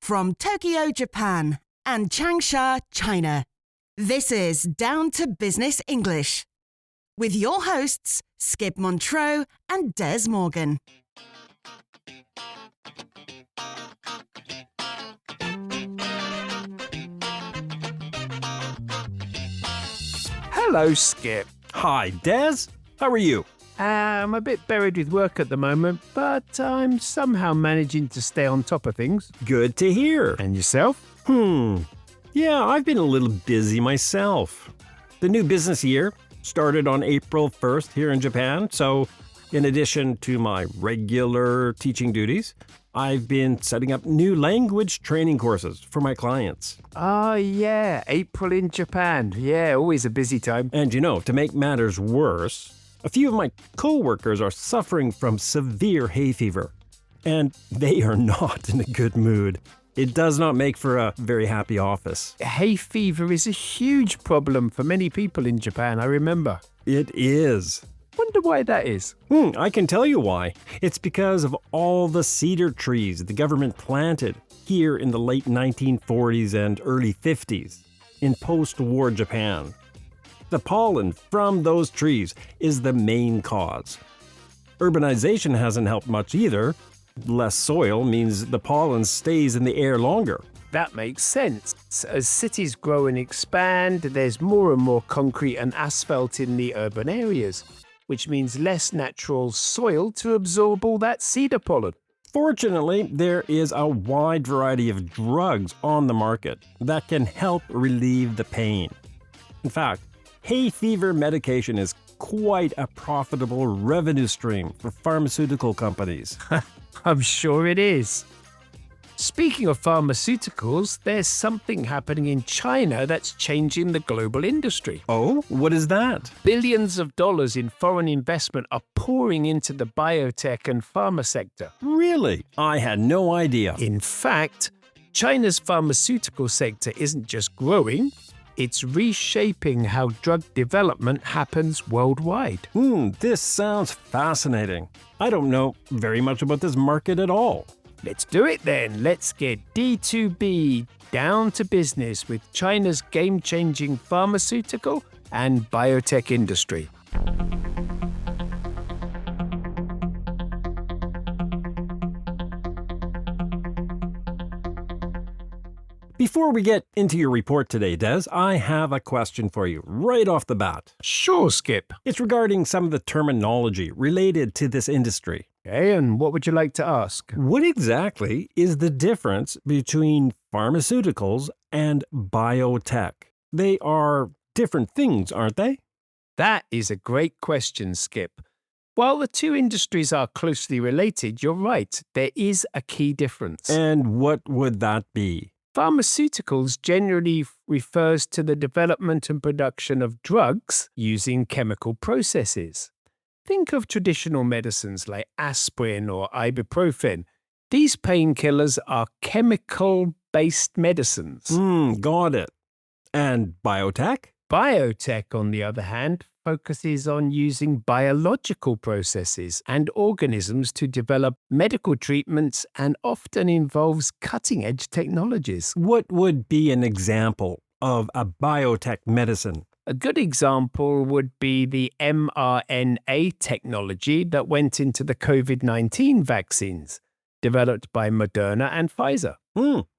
From Tokyo, Japan and Changsha, China, this is Down to Business English with your hosts, Skip Montreux and Dez Morgan. Hello, Skip. Hi, Dez. How are you? I'm a bit buried with work at the moment, but I'm somehow managing to stay on top of things. Good to hear. And yourself? Yeah, I've been a little busy myself. The new business year started on April 1st here in Japan, so in addition to my regular teaching duties, I've been setting up new language training courses for my clients. Oh, yeah, April in Japan. Yeah, always a busy time. And to make matters worse, a few of my co-workers are suffering from severe hay fever, and they are not in a good mood. It does not make for a very happy office. Hay fever is a huge problem for many people in Japan, I remember. It is. Wonder why that is. I can tell you why. It's because of all the cedar trees the government planted here in the late 1940s and early 50s in post-war Japan. The pollen from those trees is the main cause. Urbanization hasn't helped much either. Less soil means the pollen stays in the air longer. That makes sense. As cities grow and expand, there's more and more concrete and asphalt in the urban areas, which means less natural soil to absorb all that cedar pollen. Fortunately, there is a wide variety of drugs on the market that can help relieve the pain. In fact, hay fever medication is quite a profitable revenue stream for pharmaceutical companies. I'm sure it is. Speaking of pharmaceuticals, there's something happening in China that's changing the global industry. Oh, what is that? Billions of dollars in foreign investment are pouring into the biotech and pharma sector. Really? I had no idea. In fact, China's pharmaceutical sector isn't just growing, it's reshaping how drug development happens worldwide. This sounds fascinating. I don't know very much about this market at all. Let's do it then. Let's get D2B down to business with China's game-changing pharmaceutical and biotech industry. Before we get into your report today, Des, I have a question for you right off the bat. Sure, Skip. It's regarding some of the terminology related to this industry. Okay, and what would you like to ask? What exactly is the difference between pharmaceuticals and biotech? They are different things, aren't they? That is a great question, Skip. While the two industries are closely related, you're right, there is a key difference. And what would that be? Pharmaceuticals generally refers to the development and production of drugs using chemical processes. Think of traditional medicines like aspirin or ibuprofen. These painkillers are chemical-based medicines. Got it. And biotech? Biotech, on the other hand, focuses on using biological processes and organisms to develop medical treatments and often involves cutting-edge technologies. What would be an example of a biotech medicine? A good example would be the mRNA technology that went into the COVID-19 vaccines, developed by Moderna and Pfizer.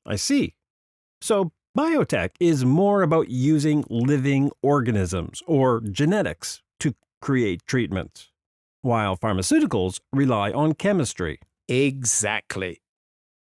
I see. So biotech is more about using living organisms or genetics to create treatments, while pharmaceuticals rely on chemistry. Exactly.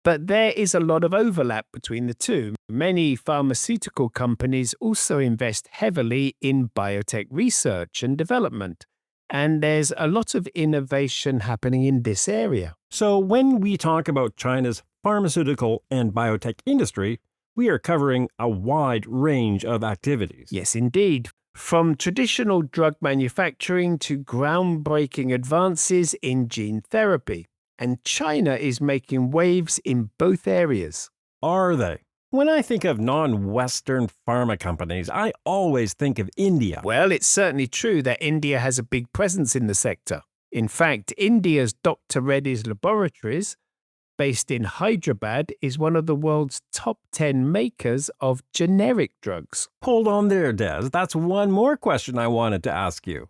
But there is a lot of overlap between the two. Many pharmaceutical companies also invest heavily in biotech research and development, and there's a lot of innovation happening in this area. So when we talk about China's pharmaceutical and biotech industry, we are covering a wide range of activities. Yes, indeed. From traditional drug manufacturing to groundbreaking advances in gene therapy. And China is making waves in both areas. Are they? When I think of non-Western pharma companies, I always think of India. Well, it's certainly true that India has a big presence in the sector. In fact, India's Dr. Reddy's laboratories based in Hyderabad, is one of the world's top 10 makers of generic drugs. Hold on there, Des. That's one more question I wanted to ask you.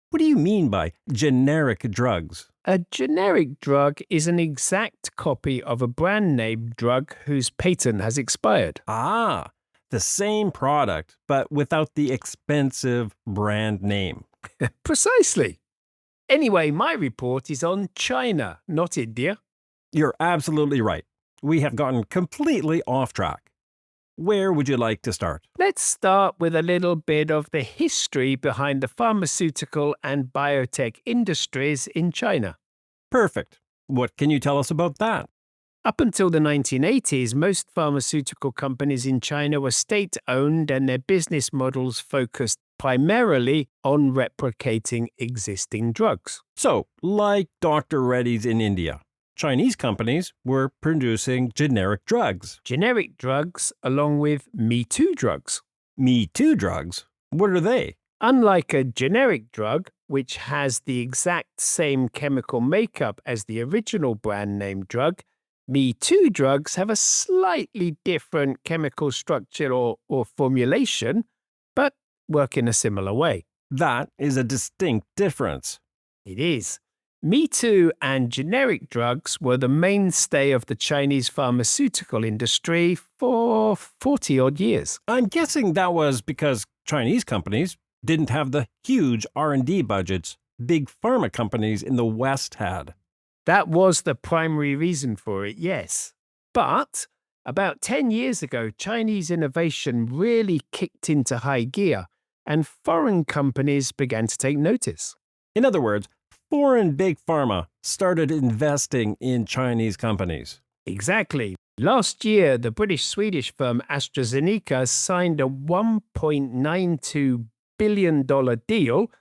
What do you mean by generic drugs? A generic drug is an exact copy of a brand name drug whose patent has expired. Ah, the same product, but without the expensive brand name. Precisely. Anyway, my report is on China, not India. You're absolutely right. We have gotten completely off track. Where would you like to start? Let's start with a little bit of the history behind the pharmaceutical and biotech industries in China. Perfect. What can you tell us about that? Up until the 1980s, most pharmaceutical companies in China were state-owned and their business models focused primarily on replicating existing drugs. So, like Dr. Reddy's in India, Chinese companies were producing generic drugs. Generic drugs along with Me Too drugs. Me Too drugs? What are they? Unlike a generic drug, which has the exact same chemical makeup as the original brand name drug, Me Too drugs have a slightly different chemical structure or formulation, but work in a similar way. That is a distinct difference. It is. Me Too and generic drugs were the mainstay of the Chinese pharmaceutical industry for 40-odd years. I'm guessing that was because Chinese companies didn't have the huge R&D budgets big pharma companies in the West had. That was the primary reason for it, yes. But about 10 years ago, Chinese innovation really kicked into high gear, and foreign companies began to take notice. In other words, foreign big pharma started investing in Chinese companies. Exactly. Last year, the British-Swedish firm AstraZeneca signed a $1.92 billion deal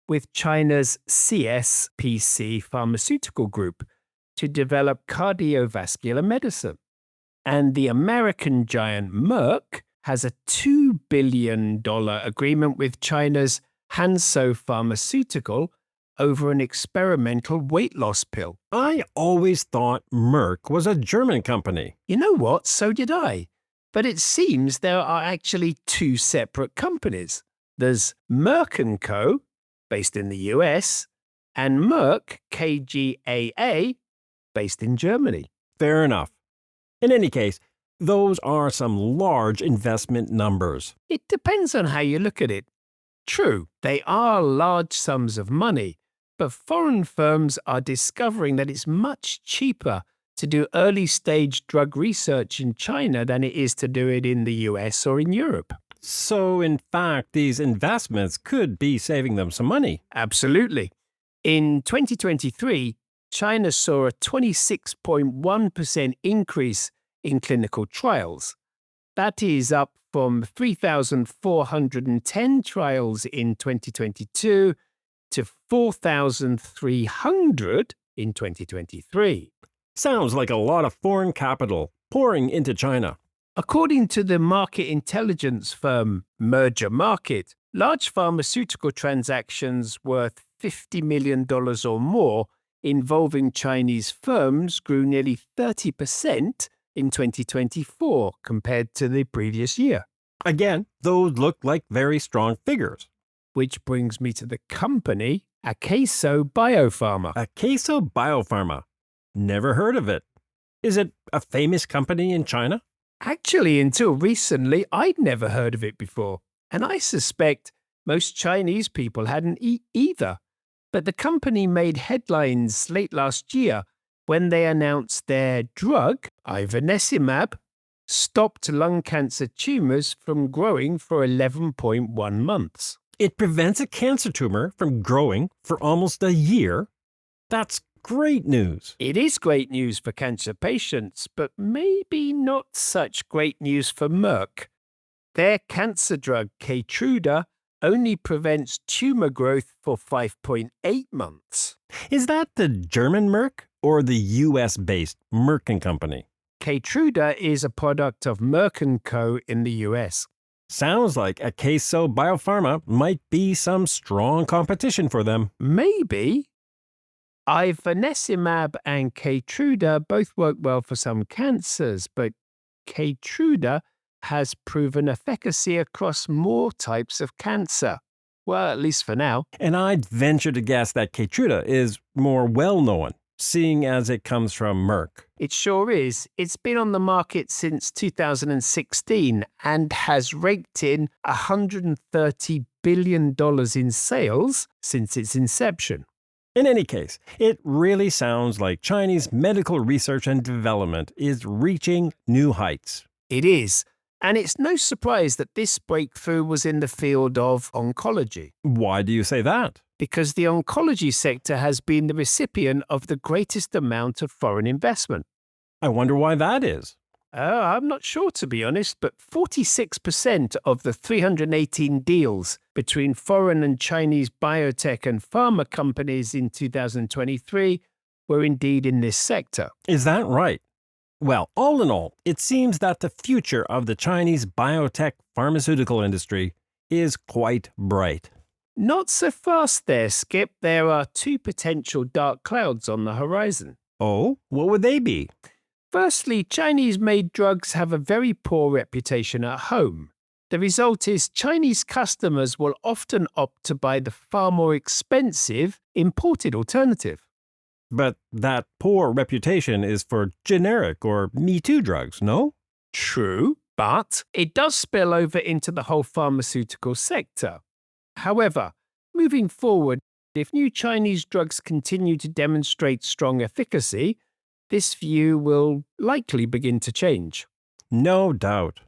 with China's CSPC Pharmaceutical Group to develop cardiovascular medicine. And the American giant Merck has a $2 billion agreement with China's Hansoh Pharmaceutical over an experimental weight loss pill. I always thought Merck was a German company. You know what? So did I. But it seems there are actually two separate companies. There's Merck & Co., based in the US, and Merck KGaA, based in Germany. Fair enough. In any case, those are some large investment numbers. It depends on how you look at it. True, they are large sums of money, but foreign firms are discovering that it's much cheaper to do early-stage drug research in China than it is to do it in the US or in Europe. So, in fact, these investments could be saving them some money. Absolutely. In 2023, China saw a 26.1% increase in clinical trials. That is up from 3,410 trials in 2022 to 4,300 in 2023. Sounds like a lot of foreign capital pouring into China. According to the market intelligence firm Merger Market, large pharmaceutical transactions worth $50 million or more involving Chinese firms grew nearly 30% in 2024 compared to the previous year. Again, those look like very strong figures. Which brings me to the company Akeso Biopharma. Akeso Biopharma. Never heard of it. Is it a famous company in China? Actually, until recently, I'd never heard of it before, and I suspect most Chinese people hadn't either. But the company made headlines late last year when they announced their drug, ivonescimab, stopped lung cancer tumors from growing for 11.1 months. It prevents a cancer tumor from growing for almost a year? That's great news. It is great news for cancer patients, but maybe not such great news for Merck. Their cancer drug, Keytruda, only prevents tumor growth for 5.8 months. Is that the German Merck or the US-based Merck & Company? Keytruda is a product of Merck & Co. in the US. Sounds like Akeso Biopharma might be some strong competition for them. Maybe. Ivonescimab and Keytruda both work well for some cancers, but Keytruda has proven efficacy across more types of cancer. Well, at least for now. And I'd venture to guess that Keytruda is more well-known, seeing as it comes from Merck. It sure is. It's been on the market since 2016 and has raked in $130 billion in sales since its inception. In any case, it really sounds like Chinese medical research and development is reaching new heights. It is. And it's no surprise that this breakthrough was in the field of oncology. Why do you say that? Because the oncology sector has been the recipient of the greatest amount of foreign investment. I wonder why that is. I'm not sure, to be honest, but 46% of the 318 deals between foreign and Chinese biotech and pharma companies in 2023 were indeed in this sector. Is that right? Well, all in all, it seems that the future of the Chinese biotech pharmaceutical industry is quite bright. Not so fast there, Skip. There are two potential dark clouds on the horizon. Oh, what would they be? Firstly, Chinese-made drugs have a very poor reputation at home. The result is Chinese customers will often opt to buy the far more expensive imported alternative. But that poor reputation is for generic or Me Too drugs, no? True, but it does spill over into the whole pharmaceutical sector. However, moving forward, if new Chinese drugs continue to demonstrate strong efficacy, this view will likely begin to change. No doubt.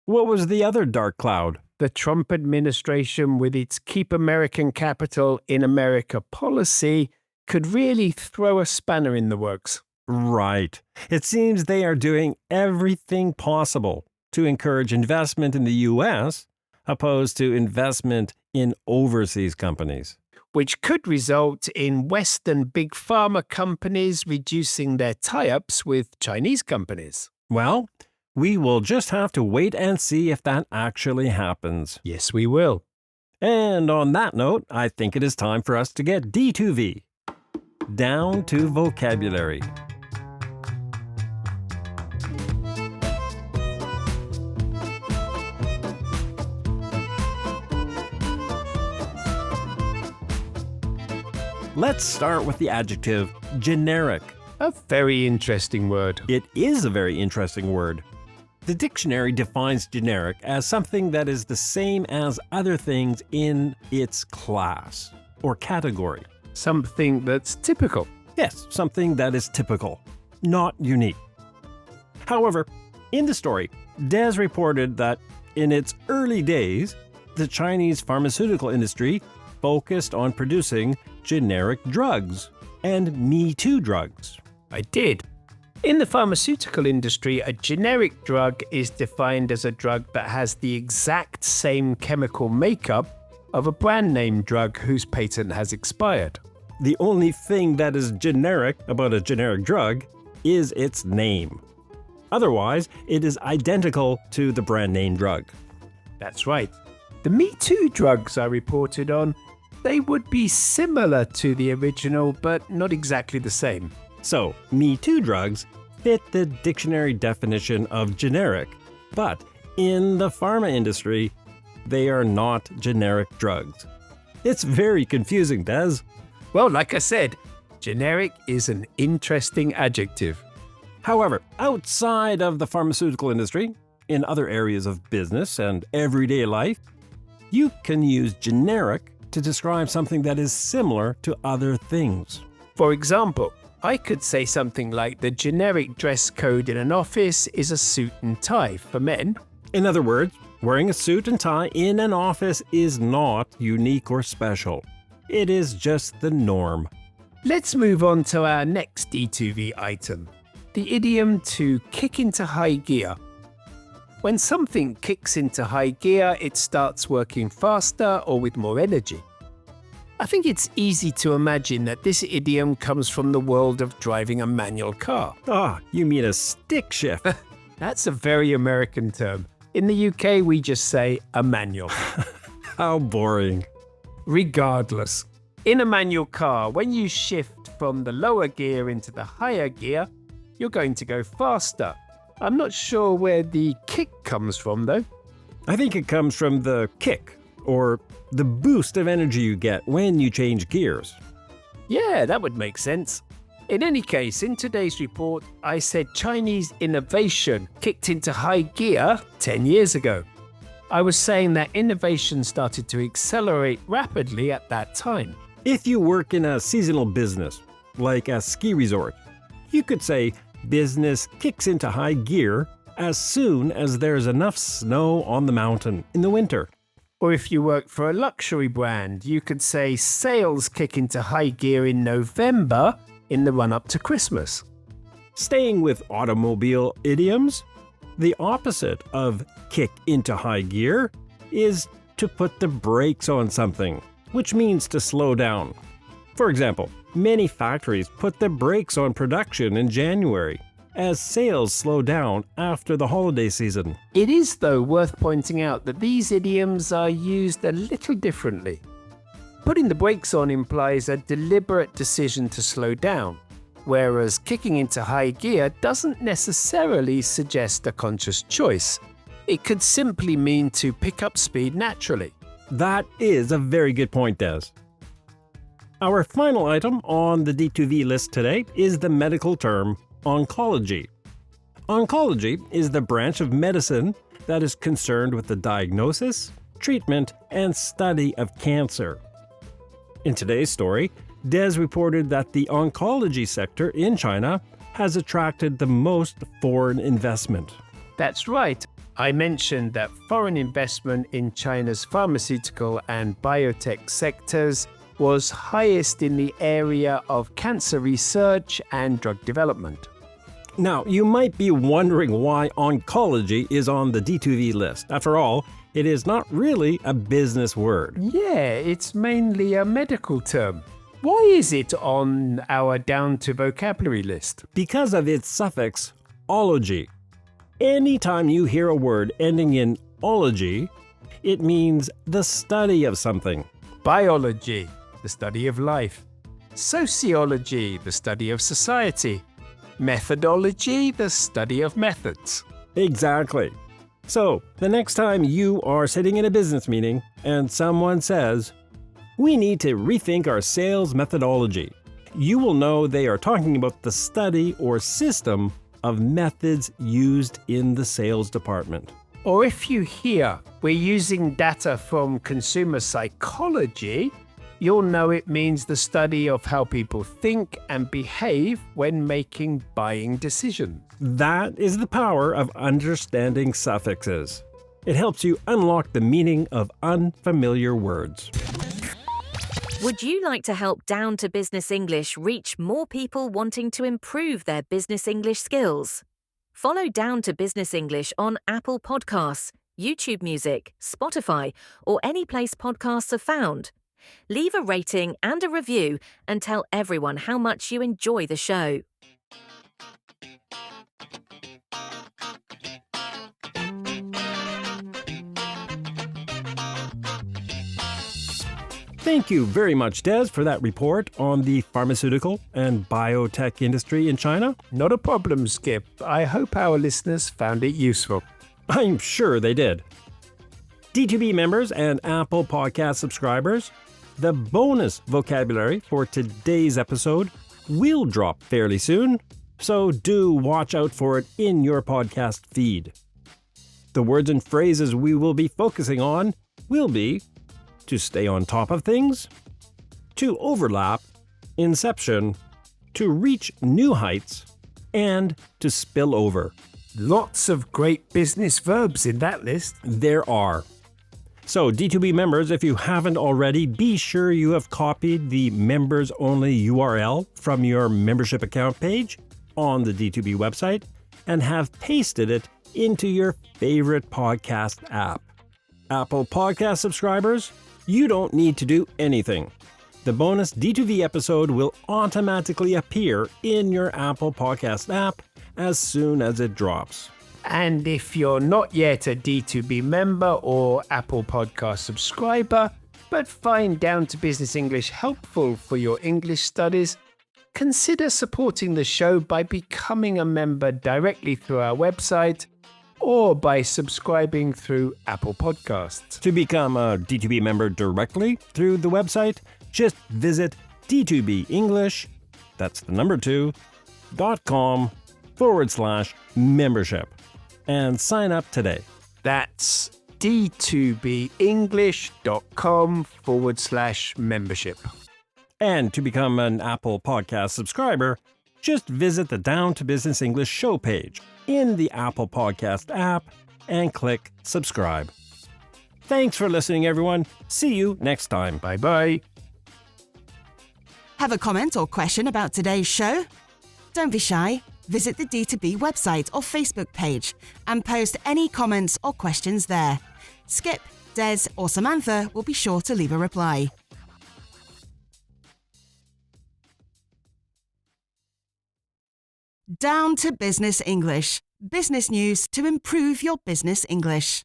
What was the other dark cloud? The Trump administration, with its Keep American Capital in America policy, could really throw a spanner in the works. Right. It seems they are doing everything possible to encourage investment in the U.S. opposed to investment in overseas companies. Which could result in Western big pharma companies reducing their tie-ups with Chinese companies. Well, we will just have to wait and see if that actually happens. Yes, we will. And on that note, I think it is time for us to get D2V. Down to vocabulary. Let's start with the adjective generic. A very interesting word. It is a very interesting word. The dictionary defines generic as something that is the same as other things in its class or category. Something that's typical. Yes, something that is typical, not unique. However, in the story, Dez reported that in its early days, the Chinese pharmaceutical industry focused on producing generic drugs and Me Too drugs. I did. In the pharmaceutical industry, a generic drug is defined as a drug that has the exact same chemical makeup of a brand name drug whose patent has expired. The only thing that is generic about a generic drug is its name. Otherwise, it is identical to the brand name drug. That's right. The Me Too drugs I reported on, they would be similar to the original, but not exactly the same. So, Me Too drugs fit the dictionary definition of generic, but in the pharma industry, they are not generic drugs. It's very confusing, Dez. Well, like I said, generic is an interesting adjective. However, outside of the pharmaceutical industry, in other areas of business and everyday life, you can use generic to describe something that is similar to other things. For example, I could say something like the generic dress code in an office is a suit and tie for men. In other words, wearing a suit and tie in an office is not unique or special. It is just the norm. Let's move on to our next D2V item, the idiom to kick into high gear. When something kicks into high gear, it starts working faster or with more energy. I think it's easy to imagine that this idiom comes from the world of driving a manual car. Ah, you mean a stick shift. That's a very American term. In the UK, we just say a manual. How boring. Regardless, in a manual car, when you shift from the lower gear into the higher gear, you're going to go faster. I'm not sure where the kick comes from, though. I think it comes from the kick, or the boost of energy you get when you change gears. Yeah, that would make sense. In any case, in today's report, I said Chinese innovation kicked into high gear 10 years ago. I was saying that innovation started to accelerate rapidly at that time. If you work in a seasonal business, like a ski resort, you could say business kicks into high gear as soon as there's enough snow on the mountain in the winter. Or if you work for a luxury brand, you could say sales kick into high gear in November in the run-up to Christmas. Staying with automobile idioms, the opposite of kick into high gear is to put the brakes on something, which means to slow down. For example, many factories put the brakes on production in January as sales slow down after the holiday season. It is, though, worth pointing out that these idioms are used a little differently. Putting the brakes on implies a deliberate decision to slow down, whereas kicking into high gear doesn't necessarily suggest a conscious choice. It could simply mean to pick up speed naturally. That is a very good point, Des. Our final item on the D2V list today is the medical term oncology. Oncology is the branch of medicine that is concerned with the diagnosis, treatment, and study of cancer. In today's story, Des reported that the oncology sector in China has attracted the most foreign investment. That's right. I mentioned that foreign investment in China's pharmaceutical and biotech sectors was highest in the area of cancer research and drug development. Now, you might be wondering why oncology is on the D2V list. After all, it is not really a business word. Yeah, it's mainly a medical term. Why is it on our down to vocabulary list? Because of its suffix, ology. Anytime you hear a word ending in ology, it means the study of something. Biology, the study of life. Sociology, the study of society. Methodology, the study of methods. Exactly. So, the next time you are sitting in a business meeting and someone says, "We need to rethink our sales methodology," you will know they are talking about the study or system of methods used in the sales department. Or if you hear we're using data from consumer psychology, you'll know it means the study of how people think and behave when making buying decisions. That is the power of understanding suffixes. It helps you unlock the meaning of unfamiliar words. Would you like to help Down to Business English reach more people wanting to improve their business English skills? Follow Down to Business English on Apple Podcasts, YouTube Music, Spotify, or any place podcasts are found. Leave a rating and a review and tell everyone how much you enjoy the show. Thank you very much, Des, for that report on the pharmaceutical and biotech industry in China. Not a problem, Skip. I hope our listeners found it useful. I'm sure they did. D2B members and Apple Podcast subscribers, the bonus vocabulary for today's episode will drop fairly soon, so do watch out for it in your podcast feed. The words and phrases we will be focusing on will be to stay on top of things, to overlap, inception, to reach new heights, and to spill over. Lots of great business verbs in that list. There are. So, D2B members, if you haven't already, be sure you have copied the members-only URL from your membership account page on the D2B website and have pasted it into your favorite podcast app. Apple Podcast subscribers, you don't need to do anything. The bonus D2V episode will automatically appear in your Apple Podcast app as soon as it drops. And if you're not yet a D2B member or Apple Podcast subscriber, but find Down to Business English helpful for your English studies, consider supporting the show by becoming a member directly through our website or by subscribing through Apple Podcasts. To become a D2B member directly through the website, just visit D2BEnglish, that's the number 2, .com/membership and sign up today. That's d2benglish.com/membership. And to become an Apple Podcast subscriber, just visit the Down to Business English show page in the Apple Podcast app and click subscribe. Thanks for listening, everyone. See you next time. Bye-bye. Have a comment or question about today's show? Don't be shy. Visit the D2B website or Facebook page and post any comments or questions there. Skip, Des, or Samantha will be sure to leave a reply. Down to Business English. Business news to improve your business English.